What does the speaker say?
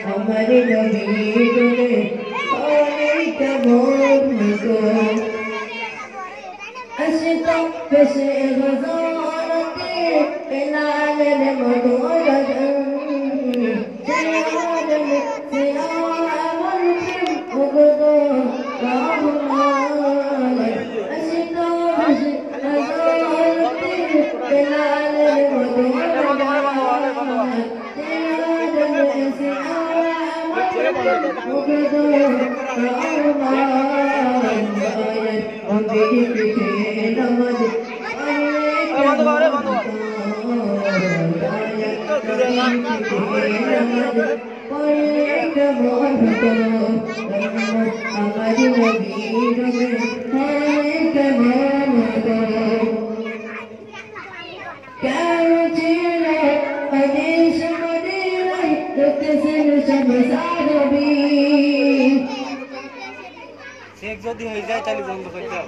हमारे नबी तुझे अशता बसे गज़ारते इलाल मदोरदन सियादन सियामन उगदो काहुमान अशता बसे गज़ारते इलाल मदोरदन सियादन सियामन उगदो काहुमान যদি হয়ে যায় তাহলে বন্ধ করে দাও।